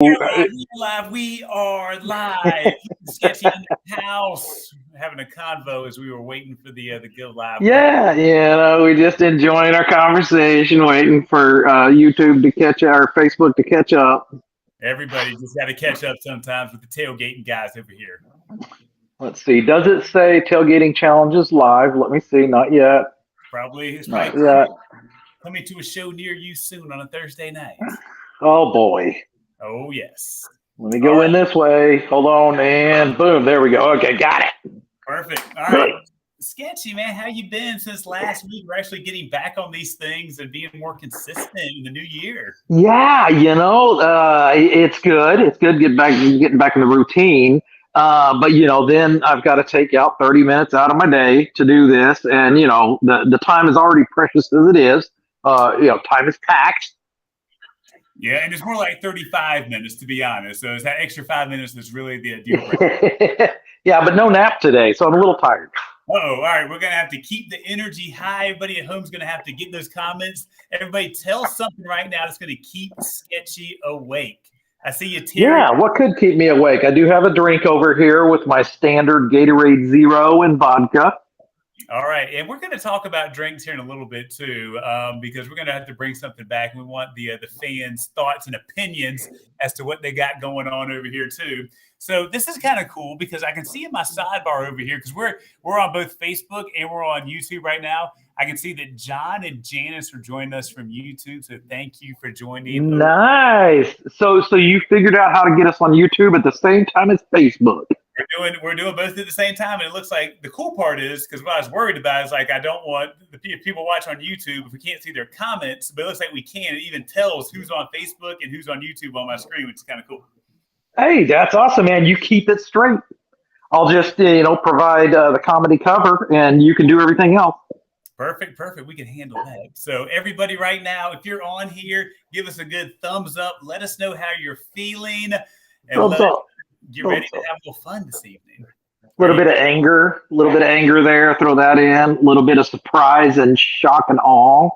We're live. We are live. Sketchy in the house. Having a convo as we were waiting for the go live. Yeah, we just enjoying our conversation, waiting for YouTube to catch up, or Facebook to catch up. Everybody just got to catch up sometimes with the tailgating guys over here. Let's see. Does it say tailgating challenges live? Let me see. Not yet. It's Not probably yet. coming to a show near you soon on a Thursday night. Oh boy. Oh yes. Let me go in this way. Hold on, and boom. There we go. Okay, got it. Perfect. All right. Sketchy, man, how you been since last week? We're actually getting back on these things and being more consistent in the new year. Yeah, it's good. It's good getting back in the routine. But then I've got to take out 30 minutes out of my day to do this, and the time is already precious as it is. Time is packed. Yeah, and it's more like 35 minutes, to be honest. So it's that extra 5 minutes that's really the deal breaker. Yeah, but no nap today, so I'm a little tired. All right. We're going to have to keep the energy high. Everybody at home is going to have to get those comments. Everybody tell something right now that's going to keep Sketchy awake. I see you, Terry. Yeah, what could keep me awake? I do have a drink over here with my standard Gatorade Zero and vodka. All right, and we're going to talk about drinks here in a little bit too, because we're going to have to bring something back. We want the fans' thoughts and opinions as to what they got going on over here too. So this is kind of cool because I can see in my sidebar over here, because we're on both Facebook and we're on YouTube right now. I can see that John and Janice are joining us from YouTube, so thank you for joining. Nice. So you figured out how to get us on YouTube at the same time as Facebook. We're doing both at the same time, and it looks like the cool part is, because what I was worried about is like I don't want the people watch on YouTube if we can't see their comments, but it looks like we can. It even tells who's on Facebook and who's on YouTube on my screen, which is kind of cool. Hey, that's awesome, man. You keep it straight. I'll just provide the comedy cover, and you can do everything else. Perfect. We can handle that. So everybody right now, if you're on here, give us a good thumbs up. Let us know how you're feeling, and get ready to have a little fun this evening. A little bit of anger there. Throw that in. A little bit of surprise and shock and awe,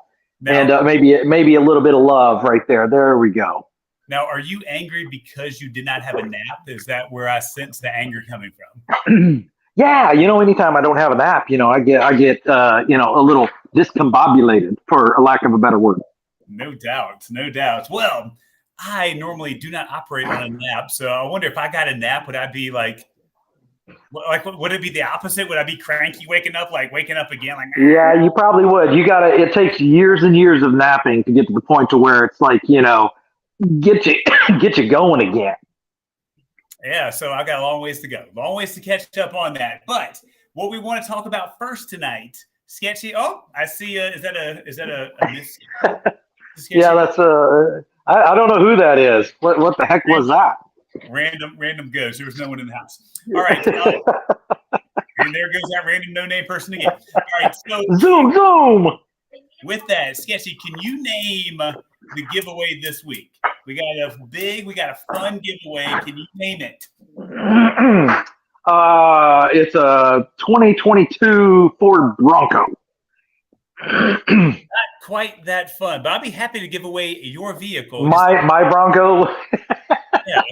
and maybe a little bit of love right there. There we go. Now, are you angry because you did not have a nap? Is that where I sense the anger coming from? Yeah, anytime I don't have a nap, I get a little discombobulated, for a lack of a better word. No doubt. Well, I normally do not operate on a nap, so I wonder if I got a nap, would I be like would it be the opposite? Would I be cranky waking up again? Yeah, you probably would. It takes years and years of napping to get to the point to where it's like, get you going again. Yeah, so I got a long ways to go. Long ways to catch up on that. But what we want to talk about first tonight, Sketchy. Oh, I see. Is that a miss? Yeah, that's I don't know who that is. What the heck was that? Random ghost. There was no one in the house. All right. And there goes that random no-name person again. All right. So zoom. With that, Sketchy, can you name the giveaway this week? We got a fun giveaway. Can you name it? It's a 2022 Ford Bronco. Not quite that fun, but I'll be happy to give away your vehicle. My Bronco. Yeah,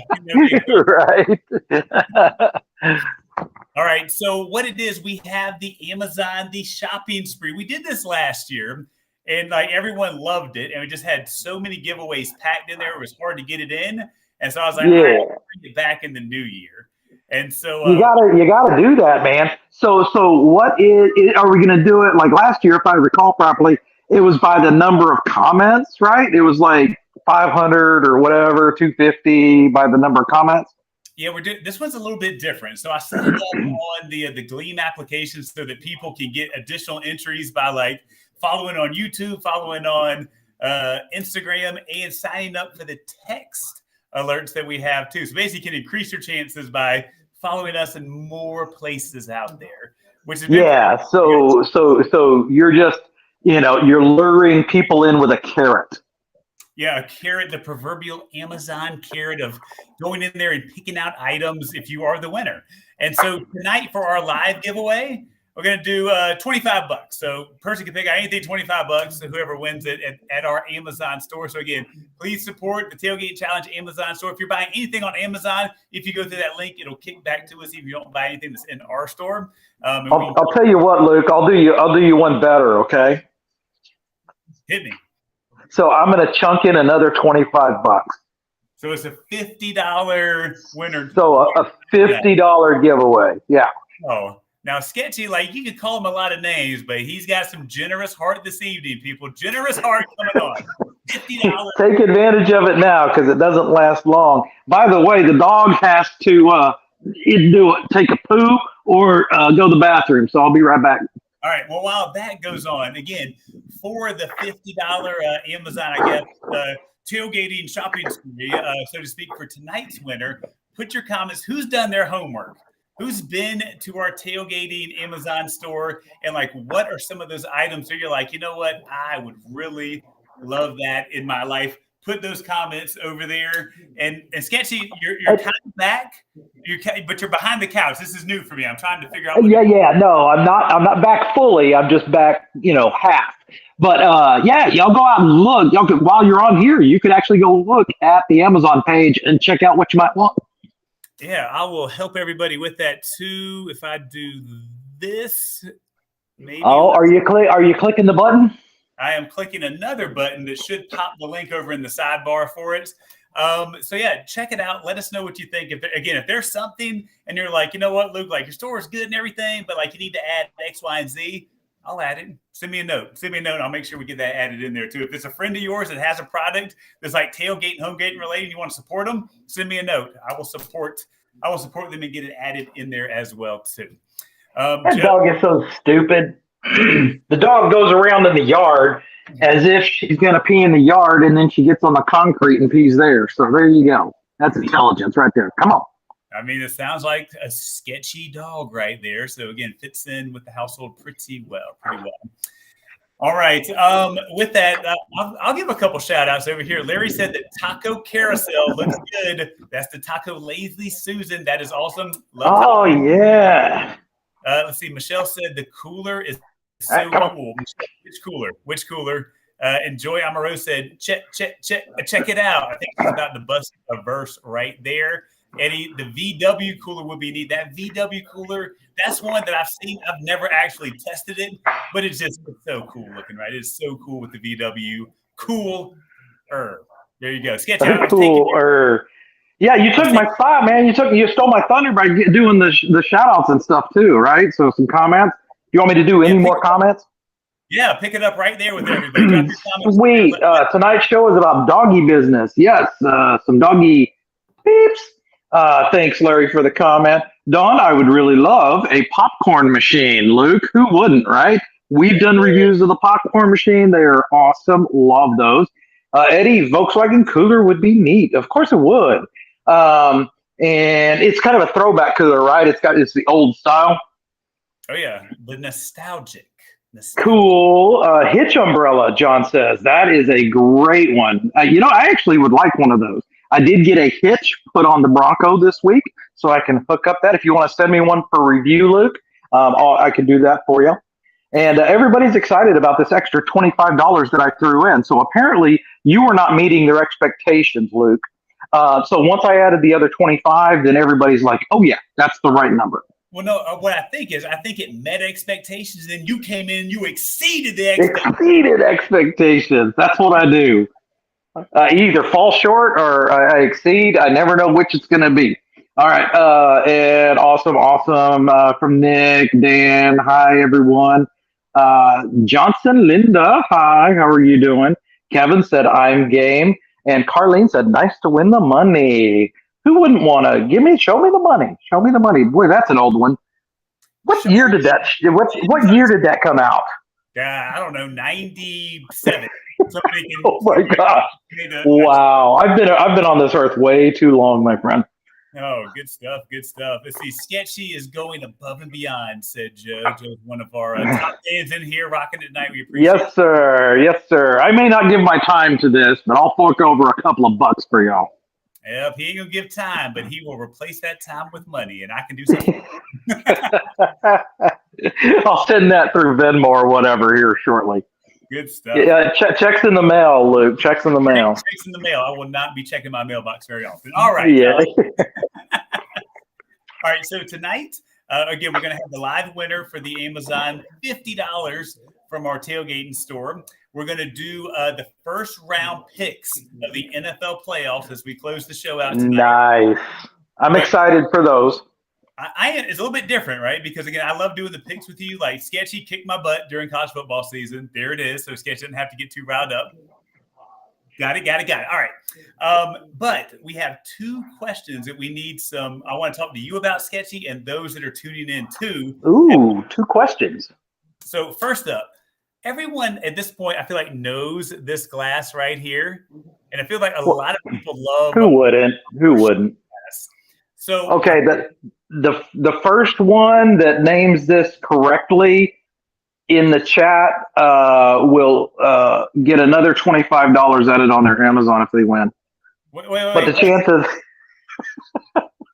right. All right. So what it is, we have the shopping spree. We did this last year, and everyone loved it, and we just had so many giveaways packed in there. It was hard to get it in, and so I was like, yeah, bring it back in the new year. And so you gotta do that, man. So what are we gonna do it like last year? If I recall properly, it was by the number of comments, right? It was like 500 or whatever, 250 by the number of comments. Yeah, this one's a little bit different. So I set it up on the Gleam application so that people can get additional entries by following on YouTube, following on Instagram, and signing up for the text alerts that we have too. So basically, you can increase your chances by following us in more places out there. Which is So you're just you're luring people in with a carrot. Yeah, a carrot, the proverbial Amazon carrot of going in there and picking out items if you are the winner. And so tonight for our live giveaway, We're going to do $25. So person can pick out anything $25. So whoever wins it at our Amazon store. So again, please support the Tailgate Challenge Amazon store. If you're buying anything on Amazon, if you go through that link, it'll kick back to us if you don't buy anything that's in our store. I'll tell you what, Luke. I'll do you one better. Okay. Hit me. So I'm going to chunk in another $25. So it's a $50 winner. So a $50 giveaway. Yeah. Oh, now Sketchy, like you could call him a lot of names, but he's got some generous heart this evening, people. Generous heart coming on. $50. Take advantage of it now because it doesn't last long. By the way, the dog has to take a poo or go to the bathroom. So I'll be right back. All right. Well, while that goes on, again, for the $50 Amazon, I guess, tailgating shopping spree, so to speak, for tonight's winner, put your comments. Who's done their homework? Who's been to our tailgating Amazon store? And like, what are some of those items that you're like, you know what? I would really love that in my life. Put those comments over there. And Sketchy, you're kind of back, but you're behind the couch. This is new for me. I'm trying to figure out. Yeah. No, I'm not back fully. I'm just back, half. But y'all go out and look. Y'all could, while you're on here, you could actually go look at the Amazon page and check out what you might want. Yeah, I will help everybody with that too. If I do this, maybe. Oh, are you clicking the button? I am clicking another button that should pop the link over in the sidebar for it. So yeah, check it out. Let us know what you think. If there's something and you're like, you know what, Luke, like your store is good and everything, but like you need to add X, Y, and Z, I'll add it. Send me a note. And I'll make sure we get that added in there too. If it's a friend of yours that has a product that's like tailgate and home gating related, and you want to support them, send me a note. I will support them and get it added in there as well too. That dog is so stupid. The dog goes around in the yard as if she's going to pee in the yard, and then she gets on the concrete and pees there. So there you go. That's intelligence right there. Come on. I mean, it sounds like a sketchy dog right there. So again, fits in with the household pretty well. All right. With that, I'll give a couple shout outs over here. Larry said that Taco Carousel looks good. That's the Taco Lazy Susan. That is awesome. Yeah. Let's see. Michelle said the cooler is so cool. Which cooler? And Joy Amaro said, check it out. I think she's about to bust a verse right there. Eddie, the VW cooler would be neat. That VW cooler, that's one that I've seen. I've never actually tested it, but it's so cool looking, right? It's so cool with the VW cooler. There you go. Sketch out. Cooler. Yeah, you took my spot, man. You stole my thunder by doing the shout outs and stuff too, right? So some comments. You want me to do any more comments? Yeah, pick it up right there with everybody. Sweet. Tonight's show is about doggy business. Yes, some doggy peeps. Thanks, Larry, for the comment. Dawn, I would really love a popcorn machine. Luke, who wouldn't, right? We've done reviews of the popcorn machine. They are awesome. Love those. Eddie, Volkswagen cooler would be neat. Of course it would. And it's kind of a throwback cooler, right? It's the old style. Oh, yeah. The nostalgic. Cool. Hitch umbrella, John says. That is a great one. I actually would like one of those. I did get a hitch put on the Bronco this week, so I can hook up that. If you want to send me one for review, Luke, I can do that for you. And everybody's excited about this extra $25 that I threw in. So apparently you were not meeting their expectations, Luke. So once I added the other 25, then everybody's like, oh, yeah, that's the right number. Well, no, what I think it met expectations. Then you came in, you exceeded the expectations. That's what I do. Either fall short or I exceed. I never know which it's going to be. All right. And awesome from Nick, Dan. Hi, everyone. Johnson, Linda. Hi, how are you doing? Kevin said, I'm game. And Carlene said, nice to win the money. Who wouldn't want to show me the money? Show me the money. Boy, that's an old one. What year did that come out? I don't know, 97. Oh my gosh! Wow, I've been on this earth way too long, my friend. Oh, good stuff. Let's see. Sketchy is going above and beyond, said Joe. Joe's one of our top fans in here, rocking it tonight. We appreciate it. Yes, sir. I may not give my time to this, but I'll fork over a couple of bucks for y'all. Yep, he ain't gonna give time, but he will replace that time with money, and I can do something. I'll send that through Venmo or whatever here shortly. Good stuff. Yeah, checks in the mail, Luke. Checks in the mail. Checks in the mail. I will not be checking my mailbox very often. All right. Yeah. All right. So tonight, again, we're going to have the live winner for the Amazon $50 from our tailgating store. We're going to do the first round picks of the NFL playoffs as we close the show out tonight. Nice. I'm excited for those. It's a little bit different, right? Because again, I love doing the picks with you. Like Sketchy kicked my butt during college football season. There it is. So Sketchy didn't have to get too riled up. Got it. All right. But we have two questions that we need I want to talk to you about, Sketchy, and those that are tuning in too. Ooh, two questions. So first up, everyone at this point, I feel like knows this glass right here. And I feel like a lot of people love. Who wouldn't? Glass. So okay, the first one that names this correctly in the chat will get another $25 added on their Amazon if they win. Wait, but the chances.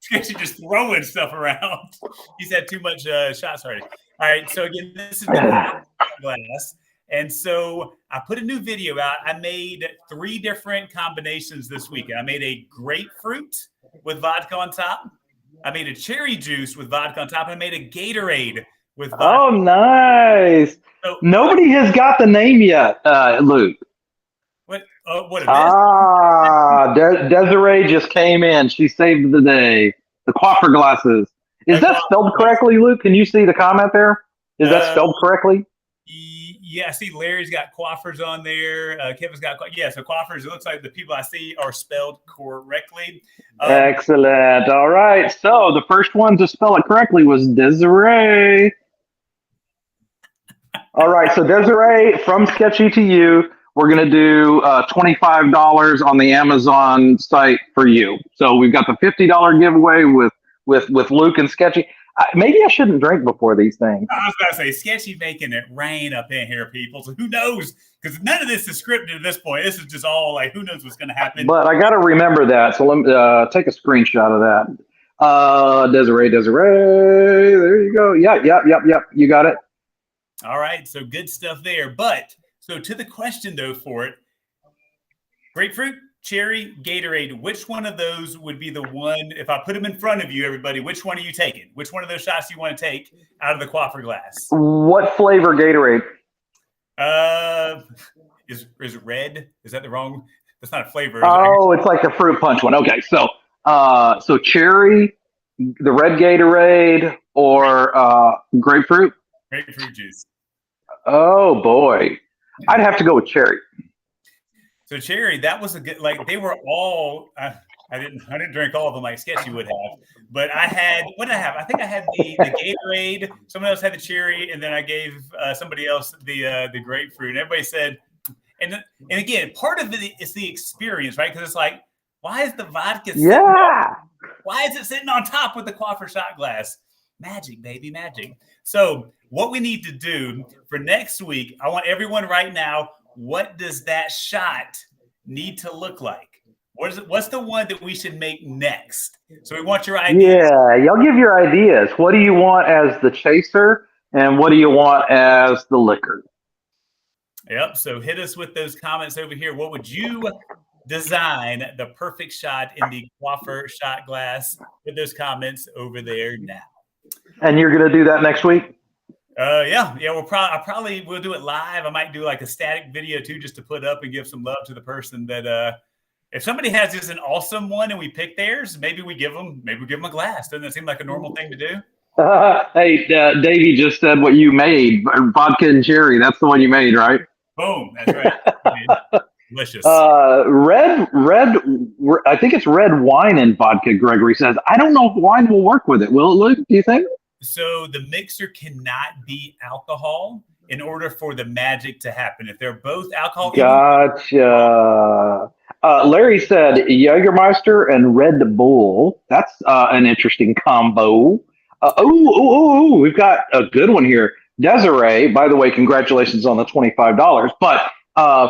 Sketchy just throwing stuff around. He's had too much shots already. All right, so again, this is the glass. And so I put a new video out. I made 3 different combinations this weekend. I made a grapefruit with vodka on top. I made a cherry juice with vodka on top. And I made a Gatorade with vodka. Oh, nice. So, nobody has got the name yet, Luke. What is this? Desiree just came in. She saved the day. The Coiffeur glasses. Is that spelled correctly, Luke? Can you see the comment there? Is that spelled correctly? Yeah, I see Larry's got Coiffeurs on there. Kevin's got, so Coiffeurs, it looks like the people I see are spelled correctly. Excellent. All right. So the first one to spell it correctly was Desiree. All right. So Desiree, from Sketchy to you, we're going to do $25 on the Amazon site for you. So we've got the $50 giveaway with Luke and Sketchy. Maybe I shouldn't drink before these things. I was about to say, Sketchy making it rain up in here, people. So who knows? Because none of this is scripted at this point. This is just all like, who knows what's going to happen. But I got to remember that. So let me take a screenshot of that. Desiree. There you go. Yep. You got it. All right. So good stuff there. But so to the question, though, for it, grapefruit, cherry, Gatorade, which one of those would be the one, if I put them in front of you, everybody, which one are you taking? Which one of those shots do you want to take out of the Coiffeur glass? What flavor Gatorade? Is red? Is that the wrong? That's not a flavor. Oh, it's like the fruit punch one. Okay, so cherry, the red Gatorade, or grapefruit? Grapefruit juice. Oh boy, I'd have to go with cherry. So cherry, that was a good. Like they were all. I didn't drink all of them like Sketchy would have, but I had. What did I have? I think I had the Gatorade. Someone else had the cherry, and then I gave somebody else the grapefruit. And everybody said, and again, part of it is the experience, right? Because it's like, why is the vodka? Why is it sitting on top with the Coiffeur shot glass? Magic, baby, magic. So what we need to do for next week, I want everyone right now. What does that shot need to look like? What's the one that we should make next? So we want your ideas. Yeah, y'all give your ideas. What do you want as the chaser, and what do you want as the liquor? Yep. So hit us with those comments over here. What would you design the perfect shot in the Coiffeur shot glass? With those comments over there now. And you're going to do that next week? Yeah. We'll do it live. I might do like a static video too, just to put up and give some love to the person that, if somebody has just an awesome one and we pick theirs, maybe we give them a glass. Doesn't that seem like a normal thing to do? Hey, Davey just said what you made, vodka and cherry. That's the one you made, right? Boom. That's right. Delicious. Red. I think it's red wine and vodka. Gregory says. I don't know if wine will work with it. Will it, Luke? Do you think? So the mixer cannot be alcohol in order for the magic to happen. If they're both alcohol, gotcha. Larry said Jägermeister and Red Bull. That's an interesting combo. We've got a good one here. Desiree, by the way, congratulations on the $25. But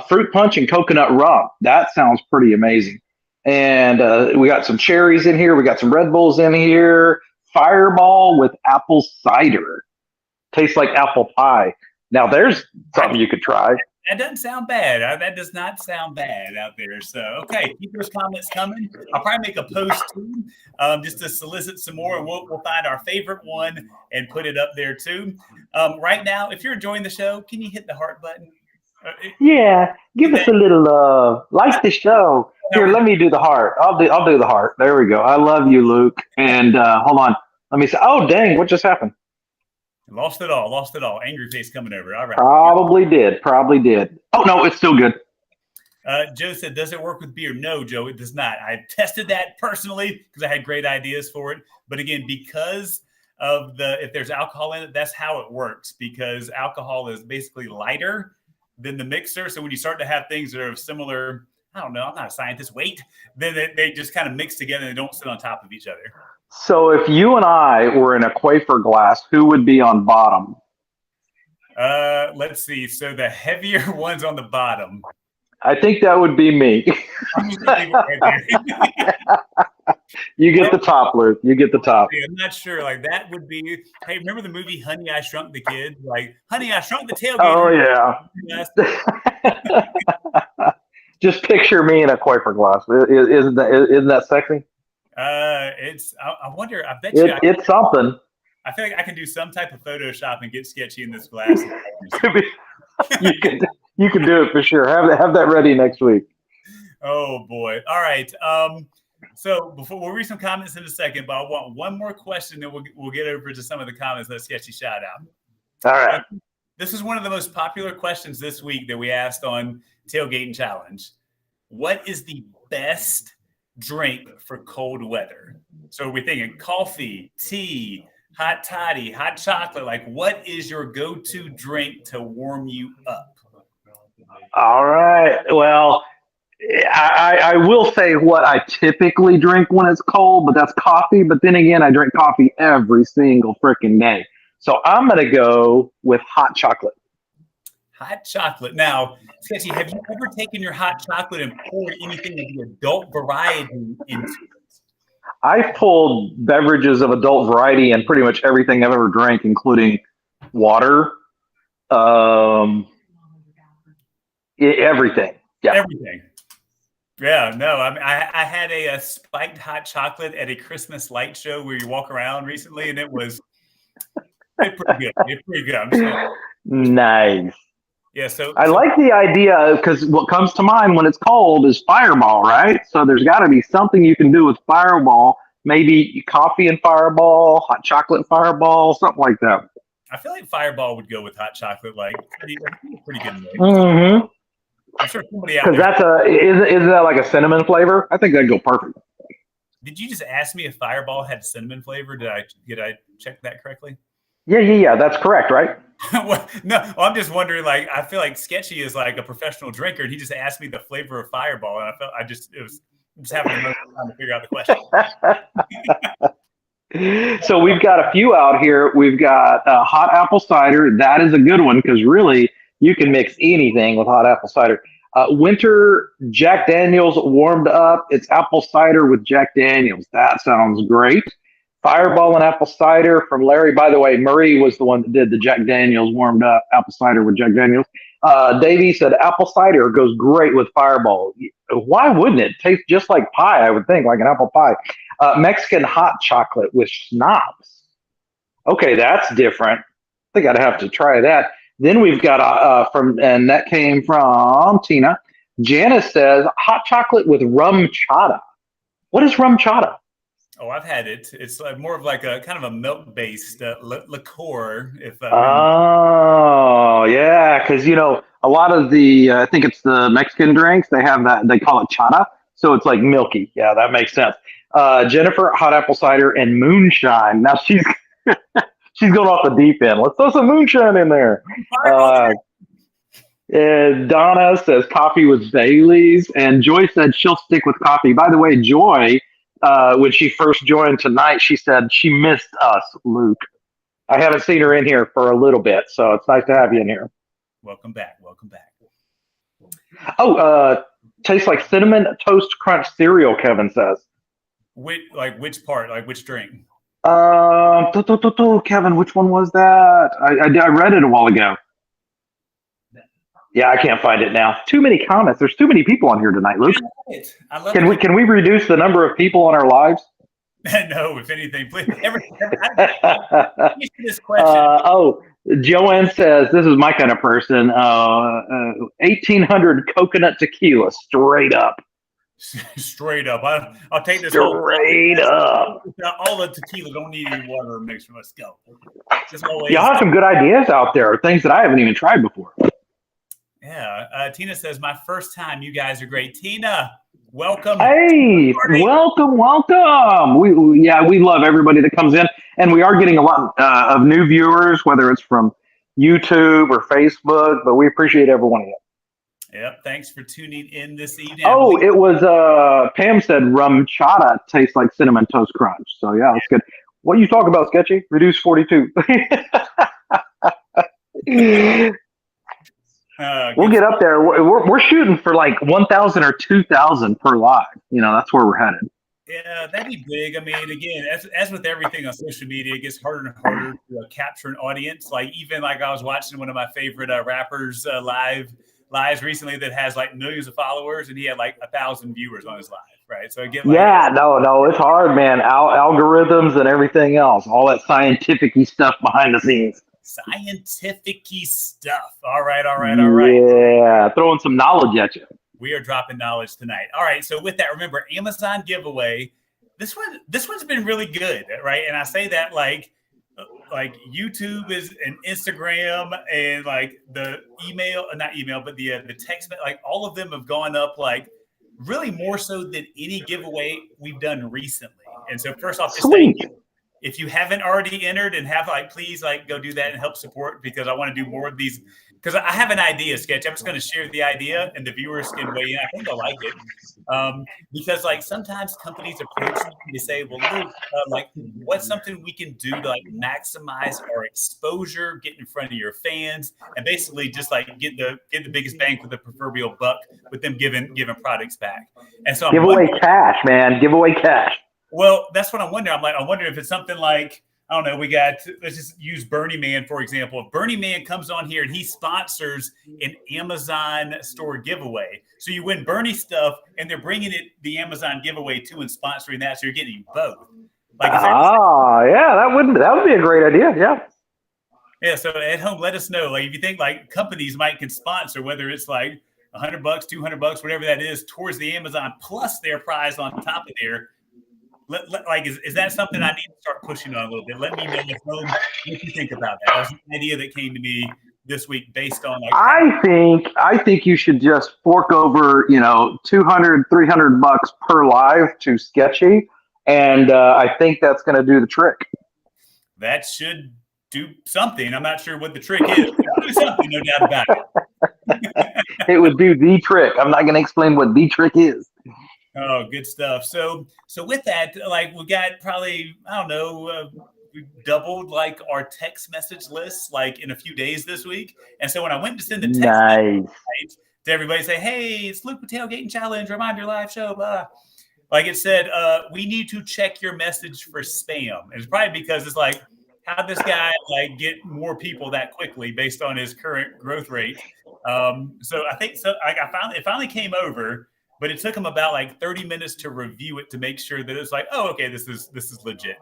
fruit punch and coconut rum. That sounds pretty amazing. And we got some cherries in here. We got some Red Bulls in here. Fireball with apple cider. Tastes like apple pie. Now there's something you could try. That doesn't sound bad. That does not sound bad out there. So, okay, keep those comments coming. I'll probably make a post too, just to solicit some more, and we'll find our favorite one and put it up there too. Right now, if you're enjoying the show, can you hit the heart button? Yeah, give us a little love. Like the show. Here, let me do the heart. I'll do the heart. There we go. I love you, Luke. And hold on. Let me say. Oh, dang! What just happened? Lost it all. Angry face coming over. All right. Probably did. Oh, no, it's still good. Joe said, does it work with beer? No, Joe, it does not. I tested that personally because I had great ideas for it. But again, because of if there's alcohol in it, that's how it works, because alcohol is basically lighter than the mixer. So when you start to have things that are of similar, I don't know, I'm not a scientist, weight, then they just kind of mix together and they don't sit on top of each other. So if you and I were in a Quaker glass, who would be on bottom? Let's see. So the heavier one's on the bottom. I think that would be me. You get the top, Luke. You get the top. I'm not sure. Like that would be. Hey, remember the movie Honey, I Shrunk the Kids? Like Honey, I Shrunk the Tailgater. Oh yeah. Just picture me in a Quaker glass. Isn't that sexy? I wonder. I bet you. It's something. I feel like I can do some type of Photoshop and get sketchy in this glass. You can do it for sure. Have that ready next week. Oh boy! All right. So before we'll read some comments in a second, but I want one more question, then we'll get over to some of the comments. Let's sketchy shout out. All right. This is one of the most popular questions this week that we asked on Tailgating Challenge. What is the best drink for cold weather? So we're thinking coffee, tea, hot toddy, hot chocolate. Like, what is your go-to drink to warm you up? All right. Well, I will say what I typically drink when it's cold, but that's coffee. But then again, I drink coffee every single freaking day. So I'm going to go with hot chocolate. Hot chocolate. Now, Sketchy, have you ever taken your hot chocolate and poured anything of the adult variety into it? I've pulled beverages of adult variety in pretty much everything I've ever drank, including water, everything. Yeah. Everything. Yeah, no, I mean, I had a spiked hot chocolate at a Christmas light show where you walk around recently, and it's pretty good. It's pretty good. I'm just nice. Yeah, so I like the idea, because what comes to mind when it's cold is Fireball, right? So there's got to be something you can do with Fireball. Maybe coffee and Fireball, hot chocolate and Fireball, something like that. I feel like Fireball would go with hot chocolate, like pretty good. Mm-hmm. I'm sure somebody out there. Because isn't that like a cinnamon flavor? I think that'd go perfect. Did you just ask me if Fireball had cinnamon flavor? Did I check that correctly? Yeah. That's correct, right? Well, no, I'm just wondering. Like, I feel like Sketchy is like a professional drinker, and he just asked me the flavor of Fireball, and I'm just having a time to figure out the question. So we've got a few out here. We've got hot apple cider. That is a good one because really you can mix anything with hot apple cider. Winter Jack Daniels warmed up. It's apple cider with Jack Daniels. That sounds great. Fireball and apple cider from Larry. By the way, Murray was the one that did the Jack Daniels warmed up apple cider with Jack Daniels. Davey said apple cider goes great with Fireball. Why wouldn't it? Taste just like pie, I would think, like an apple pie. Mexican hot chocolate with schnapps. Okay, that's different. I think I'd have to try that. Then we've got and that came from Tina. Janice says hot chocolate with rum chata. What is rum chata? Oh, I've had it. It's more of like a kind of a milk-based liqueur. Oh, yeah, because a lot of the I think it's the Mexican drinks. They have that. They call it chata, so it's like milky. Yeah, that makes sense. Jennifer, hot apple cider and moonshine. Now she's going off the deep end. Let's throw some moonshine in there. Donna says coffee with Bailey's, and Joy said she'll stick with coffee. By the way, Joy. When she first joined tonight, she said she missed us, Luke. I haven't seen her in here for a little bit, so it's nice to have you in here. Welcome back. Oh, tastes like Cinnamon Toast Crunch cereal, Kevin says. Which part? Like which drink? Kevin, which one was that? I read it a while ago. Yeah, I can't find it now. Too many comments. There's too many people on here tonight, Luke. I love Can we reduce the number of people on our lives? No, if anything, please. This question. Joanne says this is my kind of person. 1800 coconut tequila, straight up. Straight up. I'll take this. Straight up. All the tequila don't need any water mixed. Let's go. Y'all have some good ideas out there, things that I haven't even tried before. Yeah. Tina says, my first time. You guys are great. Tina, welcome. Hey, welcome. We love everybody that comes in, and we are getting a lot of new viewers, whether it's from YouTube or Facebook, but we appreciate every one of you. Yep. Thanks for tuning in this evening. Oh, it was Pam said rum chata tastes like Cinnamon Toast Crunch. So yeah, that's good. What you talk about, Sketchy? Reduce 42. We'll get up there. We're shooting for like 1,000 or 2,000 per live. That's where we're headed. Yeah, that'd be big. I mean, again, as with everything on social media, it gets harder and harder to capture an audience. Like even like I was watching one of my favorite rappers lives recently that has like millions of followers, and he had like 1,000 viewers on his live, right? So again, no, it's hard, man. Algorithms and everything else, all that scientific-y stuff behind the scenes. Scientific-y stuff. All right. Yeah, throwing some knowledge at you. We are dropping knowledge tonight. All right. So with that, remember Amazon giveaway. This one's been really good, right? And I say that like YouTube is and Instagram and like the not email, but the text, like all of them have gone up like really more so than any giveaway we've done recently. And so first off, just thank you. If you haven't already entered and have please go do that and help support, because I want to do more of these. Because I have an idea, Sketch. I'm just going to share the idea and the viewers can weigh in. I think they'll like it. Because sometimes companies approach me to say, well, Luke, what's something we can do to maximize our exposure, get in front of your fans, and basically just get the biggest bang for the proverbial buck with them giving products back. And so give away cash, man. Give away cash. Well, that's what I'm wondering. I wonder if it's something like, I don't know, let's just use Burning Man, for example. If Burning Man comes on here and he sponsors an Amazon store giveaway, so you win Bernie stuff and they're bringing the Amazon giveaway too and sponsoring that, so you're getting both. That would be a great idea. Yeah. Yeah. So at home, let us know. If you think companies can sponsor, whether it's $100, $200, whatever that is, towards the Amazon plus their prize on top of there. Is that something I need to start pushing on a little bit? Let me know what you think about that. That was an idea that came to me this week based on I think you should just fork over, $200, $300 per live to Sketchy, and I think that's going to do the trick. That should do something. I'm not sure what the trick is. Do something, no doubt about it. It would do the trick. I'm not going to explain what the trick is. Oh, good stuff. So with that, we got probably, I don't know, we doubled our text message list in a few days this week. And so when I went to send the text message to everybody, say, hey, it's Luke with Tailgating Challenge, reminder live show, blah. It said, we need to check your message for spam. And it's probably because it's how'd this guy get more people that quickly based on his current growth rate? So I think so. It finally came over. But it took him about 30 minutes to review it to make sure that it's okay, this is legit.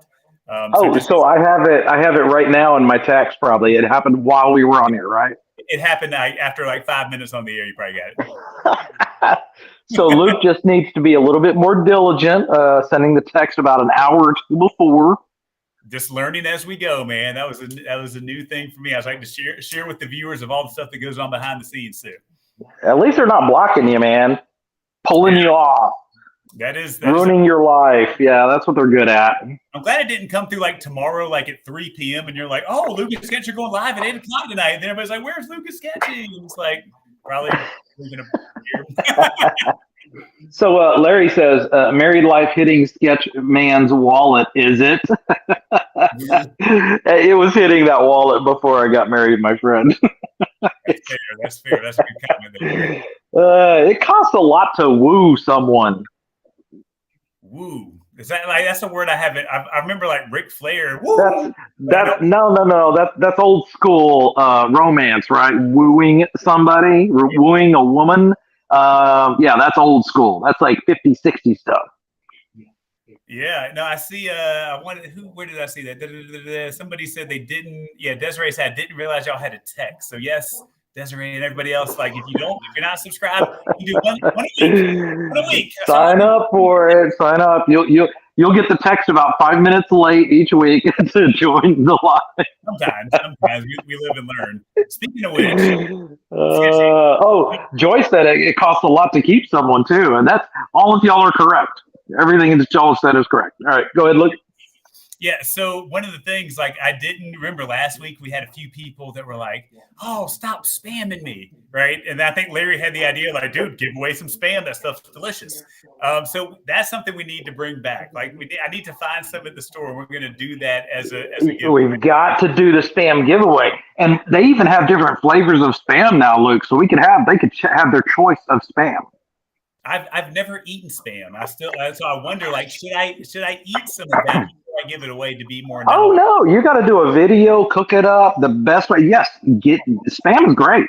So I have it right now in my text. Probably it happened while we were on here, right? It happened after 5 minutes on the air. You probably got it. So Luke just needs to be a little bit more diligent, sending the text about an hour or two before. Just learning as we go, man. That was a new thing for me. I was to share with the viewers of all the stuff that goes on behind the scenes too. At least they're not blocking you, man. Pulling you off. That is ruining your life. Yeah, that's what they're good at. I'm glad it didn't come through tomorrow, at 3 p.m. and you're oh, Lucas Sketch, you're going live at 8 o'clock tonight. And then everybody's where's Lucas Sketchy? And it's probably So Larry says, married life hitting Sketch Man's wallet, is it? It was hitting that wallet before I got married, my friend. That's fair. That's a good comment there. It costs a lot to woo someone. Woo. Is that like that's a word I haven't? I remember like Ric Flair. Woo! That's no. That's old school romance, right? Wooing somebody, wooing a woman. Yeah, that's old school. That's like 50, 60 stuff. Yeah, no, I see. I wanted who? Where did I see that? Somebody said they didn't. Yeah, Desiree said didn't realize y'all had a text. So yes, Desiree and everybody else, like if you're not subscribed, you do one a week. One a week. Sign up for it. Sign up. You'll get the text about 5 minutes late each week to join the live. Sometimes we live and learn. Speaking of which, Joyce said it costs a lot to keep someone too, and that's all of y'all are correct. Everything that y'all said is correct. All right, go ahead, look. Yeah, so one of the things, like I didn't remember last week, we had a few people that were like, "Oh, stop spamming me," right? And I think Larry had the idea, like, "Dude, give away some spam. That stuff's delicious." So that's something we need to bring back. Like, I need to find some at the store. We're going to do that as a giveaway. We've got to do the spam giveaway, and they even have different flavors of spam now, Luke. So they could have their choice of spam. I've never eaten spam. So I wonder, like, should I eat some of that before I give it away to be more? Oh no, you got to do a video, cook it up the best way. Yes, spam is great.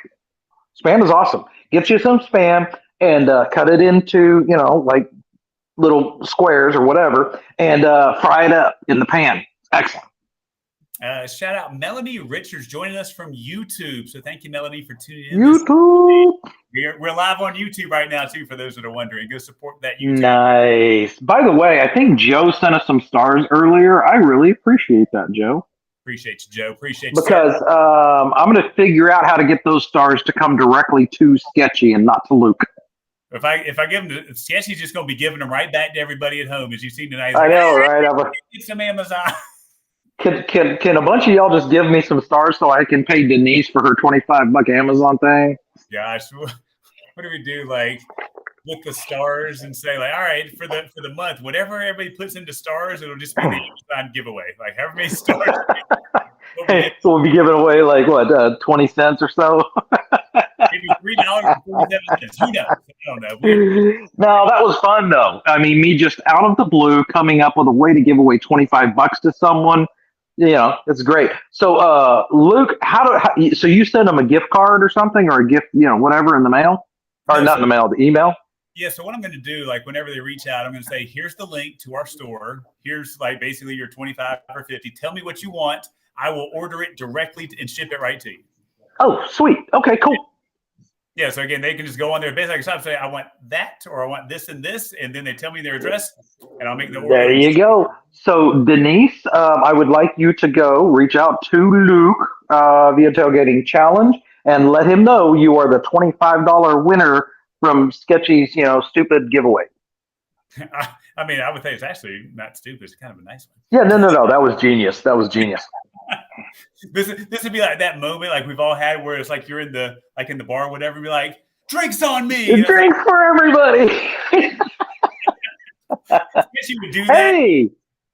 Spam is awesome. Get you some spam and cut it into like little squares or whatever, and fry it up in the pan. Excellent. Shout out Melanie Richards joining us from YouTube. So thank you, Melanie, for tuning in. YouTube. We're live on YouTube right now, too, for those that are wondering. Go support that YouTube. Nice. By the way, I think Joe sent us some stars earlier. I really appreciate that, Joe. Appreciate you, Joe. Appreciate you. Because I'm going to figure out how to get those stars to come directly to Sketchy and not to Luke. If I give them to Sketchy's just going to be giving them right back to everybody at home, as you've seen tonight. I know, right? Get some Amazon. Can a bunch of y'all just give me some stars so I can pay Denise for her $25 Amazon thing? Gosh, what do we do? Like with the stars and say like, all right, for the month, whatever everybody puts into stars, it'll just be the Amazon giveaway. Like however many stars. So we'll be giving away like what 20 cents or so. Maybe $3.47. Who knows? I don't know. No, that was fun though. I mean, me just out of the blue coming up with a way to give away $25 to someone. It's great. So, Luke, so you send them a gift card or something, or a gift, whatever in the mail, or not in the mail, the email. Yeah. So what I'm going to do, like whenever they reach out, I'm going to say, here's the link to our store. Here's like basically your 25 or 50. Tell me what you want. I will order it directly and ship it right to you. Oh, sweet. Okay, cool. Yeah, so again, they can just go on there, basically say, I want that, or I want this, and then they tell me their address, and I'll make the order. There you go. So, Denise, I would like you to go reach out to Luke via Tailgating Challenge and let him know you are the $25 winner from Sketchy's, stupid giveaway. I mean, I would say it's actually not stupid. It's kind of a nice one. Yeah, no. That was genius. This would be like that moment like we've all had where it's like you're in the bar or whatever, be like, drinks on me. Drinks for everybody. You would do that. Hey,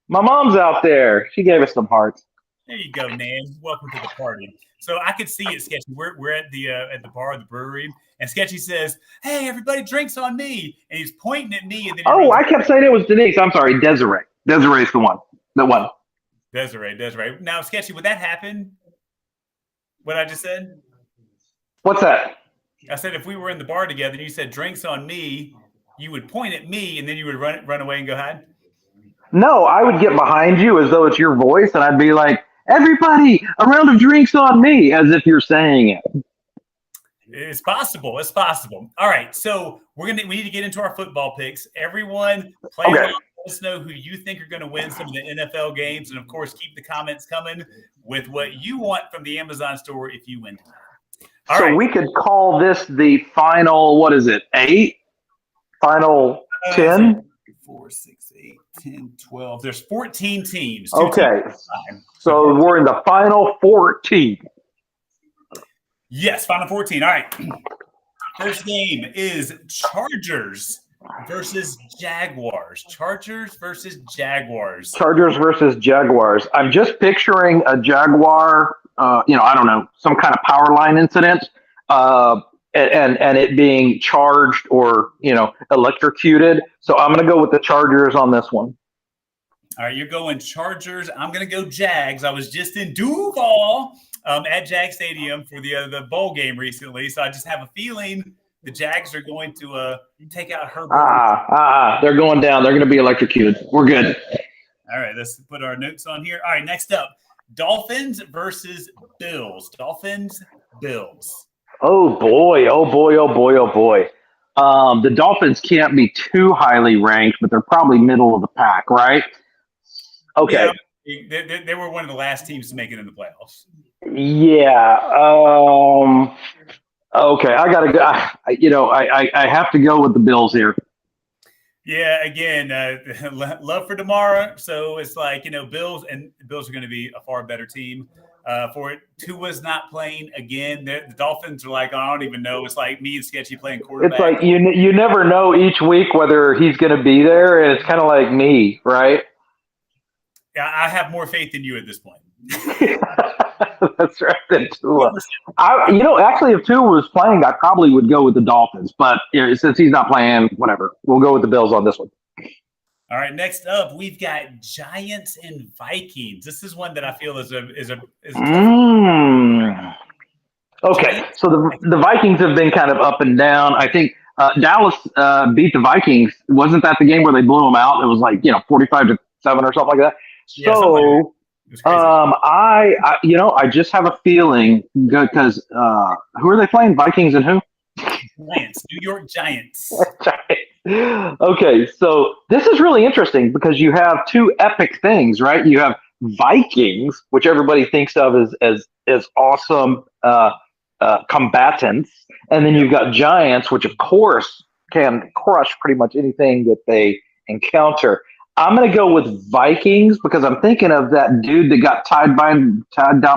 my mom's out there. She gave us some hearts. There you go, Nan. Welcome to the party. So I could see it, Sketchy. We're at the bar, the brewery, and Sketchy says, "Hey, everybody, drinks on me," and he's pointing at me. And then I kept saying it was Denise. I'm sorry, Desiree. Desiree's the one. The one. Desiree. Now, Sketchy, would that happen? What I just said? What's that? I said if we were in the bar together and you said drinks on me, you would point at me and then you would run away and go hide? No, I would get behind you as though it's your voice and I'd be like, everybody, a round of drinks on me, as if you're saying it. It's possible. All right, so we need to get into our football picks. Everyone, play along. Let us know who you think are going to win some of the NFL games. And, of course, keep the comments coming with what you want from the Amazon store if you win tonight. All right. We could call this the final, 8? Final 10? 4, 6, 8, 10, 12. There's 14 teams. Okay. So we're in the final 14. Yes, final 14. All right. First game is Chargers versus Jaguars. Chargers versus Jaguars. I'm just picturing a Jaguar, I don't know, some kind of power line incident, and it being charged or, electrocuted. So I'm going to go with the Chargers on this one. All right, you're going Chargers. I'm going to go Jags. I was just in Duval at Jag Stadium for the bowl game recently, so I just have a feeling the Jags are going to take out Herbert. They're going down. They're going to be electrocuted. We're good. All right, let's put our notes on here. All right, next up, Dolphins versus Bills. Dolphins, Bills. Oh boy! Oh boy! Oh boy! Oh boy! The Dolphins can't be too highly ranked, but they're probably middle of the pack, right? Okay. Yeah, they were one of the last teams to make it in the playoffs. Yeah. Okay. I gotta go. I have to go with the Bills here. Yeah. Again, love for tomorrow. So it's like Bills are going to be a far better team. For it, Tua's not playing again. The Dolphins are like, I don't even know. It's like me and Sketchy playing quarterback. It's like you never know each week whether he's going to be there, and it's kind of like me, right? I have more faith in you at this point. That's right. Than Tua. Actually, if Tua was playing, I probably would go with the Dolphins. But since he's not playing, whatever. We'll go with the Bills on this one. All right. Next up, we've got Giants and Vikings. This is one that I feel is a Okay, so the Vikings have been kind of up and down. I think Dallas beat the Vikings. Wasn't that the game where they blew them out? It was like 45-7 or something like that. Yeah, So, I just have a feeling because who are they playing? Vikings and who? Giants, New York Giants. Okay, so this is really interesting because you have two epic things, right? You have Vikings, which everybody thinks of as awesome combatants, and then you've got Giants, which of course can crush pretty much anything that they encounter. I'm going to go with Vikings because I'm thinking of that dude that got tied down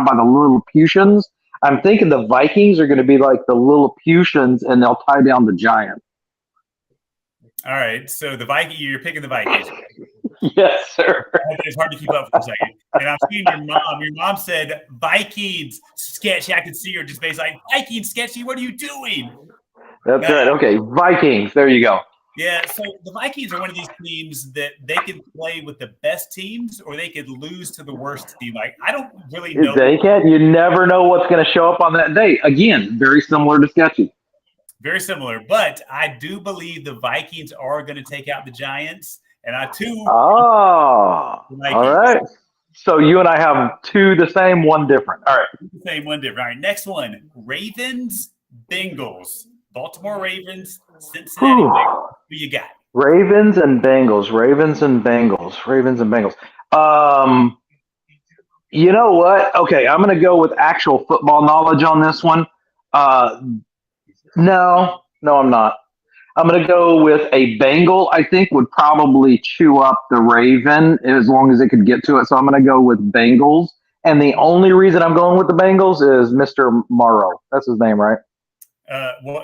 by the Lilliputians. I'm thinking the Vikings are going to be like the Lilliputians, and they'll tie down the Giants. All right, so you're picking the Vikings. Yes, sir. It's hard to keep up for a second. And I'm seeing your mom. Your mom said Vikings, Sketchy. I could see her just basically like, Vikings, Sketchy, what are you doing? That's right. Okay, Vikings. There you go. Yeah, so the Vikings are one of these teams that they can play with the best teams or they could lose to the worst team. Like, I don't really know. They can. You never know what's going to show up on that day. Again, very similar to Sketchy. Very similar. But I do believe the Vikings are going to take out the Giants. And I, too. Oh, all right. So you and I have two the same, one different. All right. The same, one different. All right, next one. Ravens, Bengals. Baltimore Ravens, Cincinnati Bengals. Who you got? Ravens and Bengals. You know what? Okay, I'm going to go with actual football knowledge on this one. No, I'm not. I'm going to go with a Bengal. I think would probably chew up the Raven as long as it could get to it. So I'm going to go with Bengals. And the only reason I'm going with the Bengals is Mr. Morrow. That's his name, right?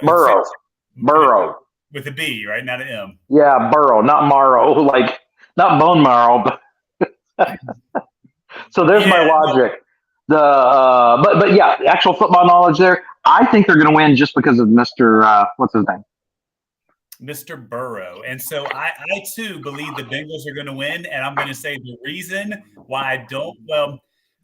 Burrow. With a B, right? Not an M. Yeah, Burrow, not Morrow. Like, not bone marrow. But so there's my logic. But yeah, actual football knowledge there. I think they're going to win just because of Mr. What's his name? Mr. Burrow. And so I too believe the Bengals are going to win. And I'm going to say the reason why I don't,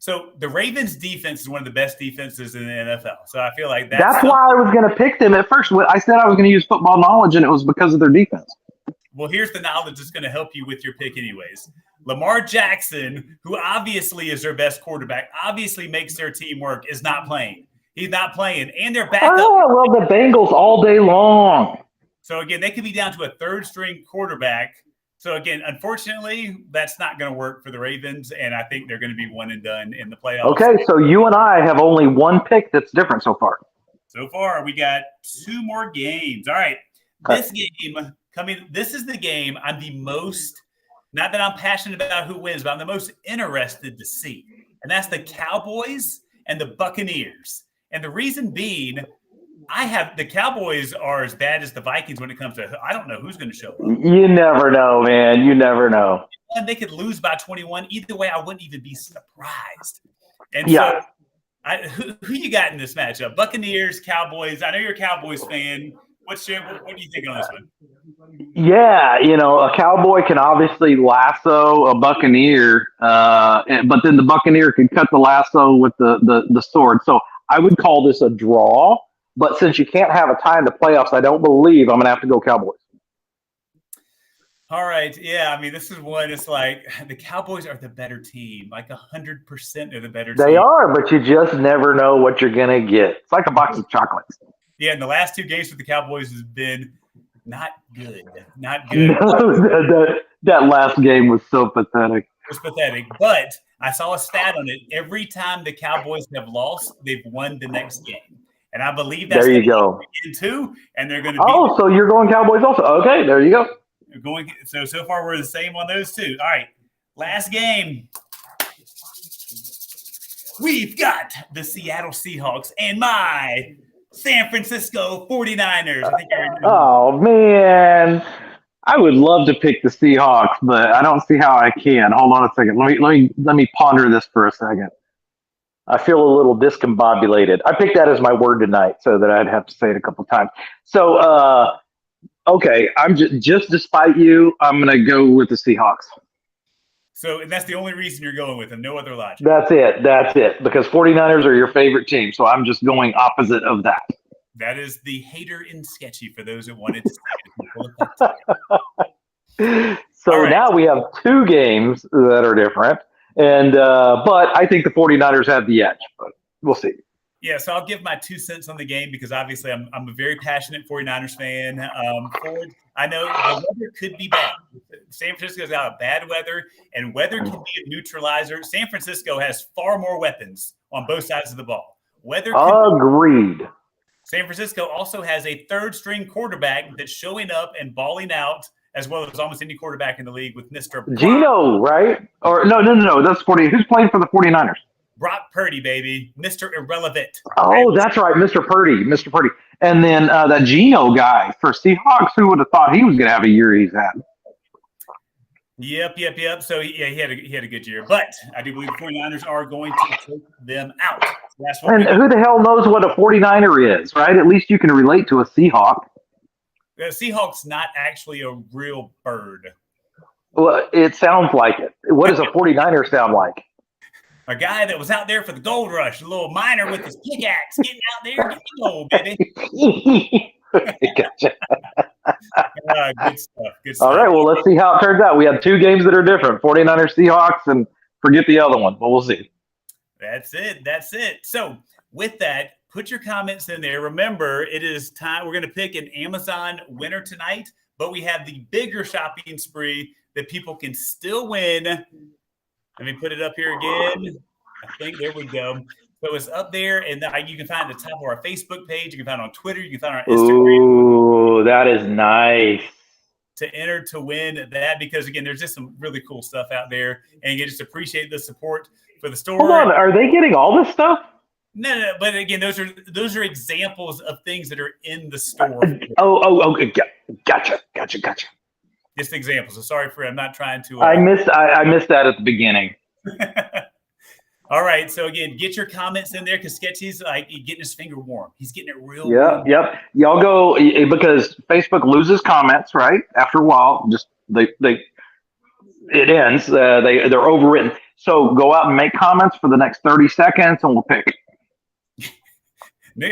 so the Ravens defense is one of the best defenses in the NFL. So I feel like that's why I was going to pick them at first. I said I was going to use football knowledge, and it was because of their defense. Well, here's the knowledge that's going to help you with your pick anyways. Lamar Jackson, who obviously is their best quarterback, obviously makes their team work, is not playing. He's not playing. And they're back up. Oh, well, the Bengals all day long. So, again, they could be down to a third-string quarterback. So, again, unfortunately, that's not going to work for the Ravens, and I think they're going to be one and done in the playoffs. Okay, so you and I have only one pick that's different so far. So far, we got two more games. All right, this game coming. This is the game I'm the most, not that I'm passionate about who wins, but I'm the most interested to see, and that's the Cowboys and the Buccaneers. And the reason being, the Cowboys are as bad as the Vikings when it comes to, I don't know who's going to show up. You never know, man. You never know. And they could lose by 21. Either way, I wouldn't even be surprised. And yeah. So, who you got in this matchup? Buccaneers, Cowboys. I know you're a Cowboys fan. What do you think on this one? Yeah, a cowboy can obviously lasso a buccaneer, but then the buccaneer can cut the lasso with the sword. So I would call this a draw. But since you can't have a tie in the playoffs, I don't believe I'm going to have to go Cowboys. All right. Yeah. I mean, this is one. It's like the Cowboys are the better team. Like 100% are the better team. They are, but you just never know what you're going to get. It's like a box of chocolates. Yeah. And the last 2 games for the Cowboys has been not good. Not good. No, that last game was so pathetic. It was pathetic. But I saw a stat on it. Every time the Cowboys have lost, they've won the next game. And I believe that's there you go. Too, and they're going to. Oh, so you're going Cowboys also? Okay, there you go. Going so far we're the same on those 2. All right, last game. We've got the Seattle Seahawks and my San Francisco 49ers. I think oh man, I would love to pick the Seahawks, but I don't see how I can. Hold on a second. Let me ponder this for a second. I feel a little discombobulated. I picked that as my word tonight so that I'd have to say it a couple times. So, okay, I'm just despite you, I'm going to go with the Seahawks. So, and that's the only reason you're going with them, no other logic. That's it, because 49ers are your favorite team, so I'm just going opposite of that. That is the hater in Sketchy for those that wanted to say it. So now we have 2 games that are different. And but I think the 49ers have the edge, but we'll see. Yeah, so I'll give my 2 cents on the game because obviously I'm a very passionate 49ers fan. I know the weather could be bad. San Francisco's got a bad weather, and weather can be a neutralizer. San Francisco has far more weapons on both sides of the ball. Weather agreed. San Francisco also has a 3rd-string quarterback that's showing up and balling out, as well as almost any quarterback in the league with Mr. Geno, right? Or no. That's 40. Who's playing for the 49ers? Brock Purdy, baby. Mr. Irrelevant. Oh, that's right. Mr. Purdy. And then that Geno guy for Seahawks, who would have thought he was going to have a year he's had? Yep. So, yeah, he had a good year. But I do believe the 49ers are going to take them out. So and who the hell knows what a 49er is, right? At least you can relate to a Seahawk. The Seahawk's not actually a real bird. Well, it sounds like it. What does a 49er sound like? A guy that was out there for the gold rush, a little miner with his pickaxe, getting out there, getting gold, baby. Gotcha. Good stuff. All right, well, let's see how it turns out. We had 2 games that are different, 49ers, Seahawks, and forget the other one, but we'll see. That's it. So with that, put your comments in there. Remember, it is time. We're going to pick an Amazon winner tonight, but we have the bigger shopping spree that people can still win. Let me put it up here again. I think there we go. So it's up there, and you can find it at the top of our Facebook page. You can find it on Twitter. You can find it on Instagram. Ooh, that is nice. To enter to win that, because again, there's just some really cool stuff out there, and you just appreciate the support for the store. Hold on, are they getting all this stuff? No. But again, those are examples of things that are in the store. Gotcha. Just examples. So sorry for I'm not trying to. I missed that at the beginning. All right. So again, get your comments in there because Sketchy's like getting his finger warm. He's getting it real. Warm. Yep. Y'all go because Facebook loses comments right after a while. Just it ends. They're overwritten. So go out and make comments for the next 30 seconds, and we'll pick.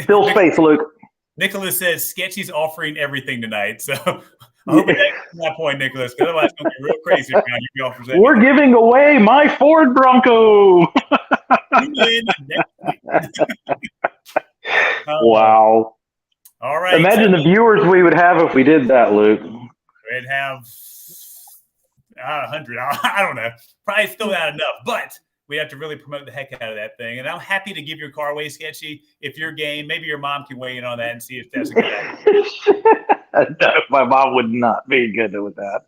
Fill space, Luke. Nicholas says Sketchy's offering everything tonight. So I hope that's my point, Nicholas, because otherwise it's going to be real crazy around you. Offers that. We're giving away my Ford Bronco. Wow. All right. Imagine the viewers we would have if we did that, Luke. We'd have 100. I don't know. Probably still not enough, but we have to really promote the heck out of that thing. And I'm happy to give your car away, Sketchy. If you're game, maybe your mom can weigh in on that and see if that's a good idea. No, my mom would not be good with that.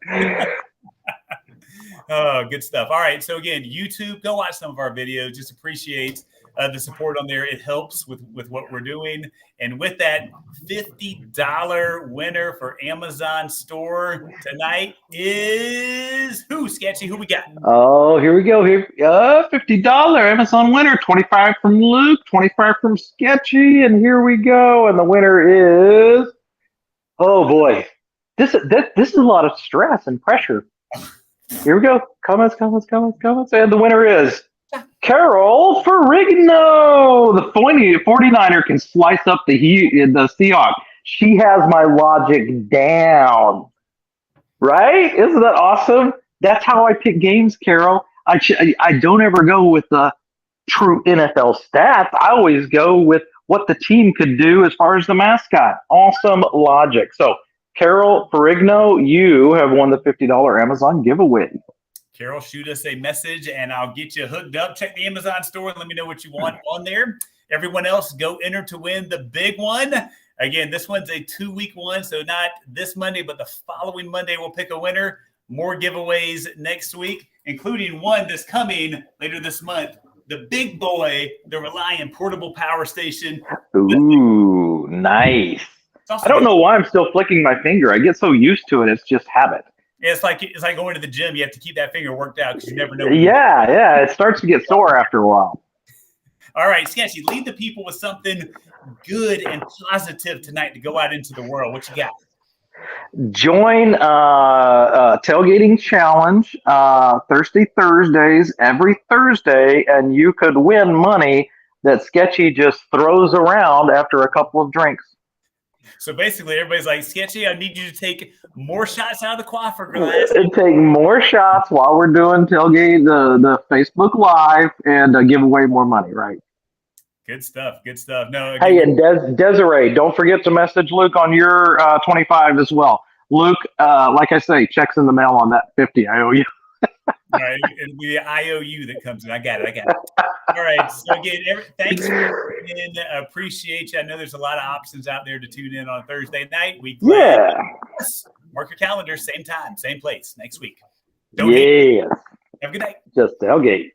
Oh, good stuff. All right. So again, YouTube, go watch some of our videos. Just appreciate the support on there. It helps with what we're doing. And with that, $50 winner for Amazon store tonight is who, Sketchy? Who we got? Oh, here we go. $50 Amazon winner. 25 from Luke, 25 from Sketchy. And here we go. And the winner is Oh boy, this is a lot of stress and pressure. Here we go. Comments, and the winner is Carol Ferrigno. The 49er can slice up the Seahawks. She has my logic down. Right? Isn't that awesome? That's how I pick games, Carol. I don't ever go with the true NFL stats. I always go with what the team could do as far as the mascot. Awesome logic. So, Carol Ferrigno, you have won the $50 Amazon giveaway. Carol, shoot us a message and I'll get you hooked up. Check the Amazon store and let me know what you want on there. Everyone else, go enter to win the big one. Again, this one's a 2-week one, so not this Monday, but the following Monday we'll pick a winner. More giveaways next week, including one that's coming later this month. The big boy, the Reliant portable power station. Ooh, nice. I don't know why I'm still flicking my finger. I get so used to it. It's just habit. Yeah, it's like going to the gym. You have to keep that finger worked out because you never know. Yeah. It starts to get sore after a while. All right, Sketchy, lead the people with something good and positive tonight to go out into the world. What you got? Join Tailgating Challenge Thirsty Thursdays every Thursday, and you could win money that Sketchy just throws around after a couple of drinks. So basically, everybody's like, Sketchy, I need you to take more shots out of the quaffer glass. Take more shots while we're doing Tailgate, the Facebook Live, and give away more money, right? Good stuff. No. Again, hey, and Desiree, don't forget to message Luke on your 25 as well. Luke, like I say, checks in the mail on that 50 I owe you. All right, it'll be the IOU that comes in. I got it. All right. So again, thanks for tuning in. Appreciate you. I know there's a lot of options out there to tune in on Thursday night. Yes. Mark your calendar. Same time, same place next week. Yes. Have a good night. Just Tailgate.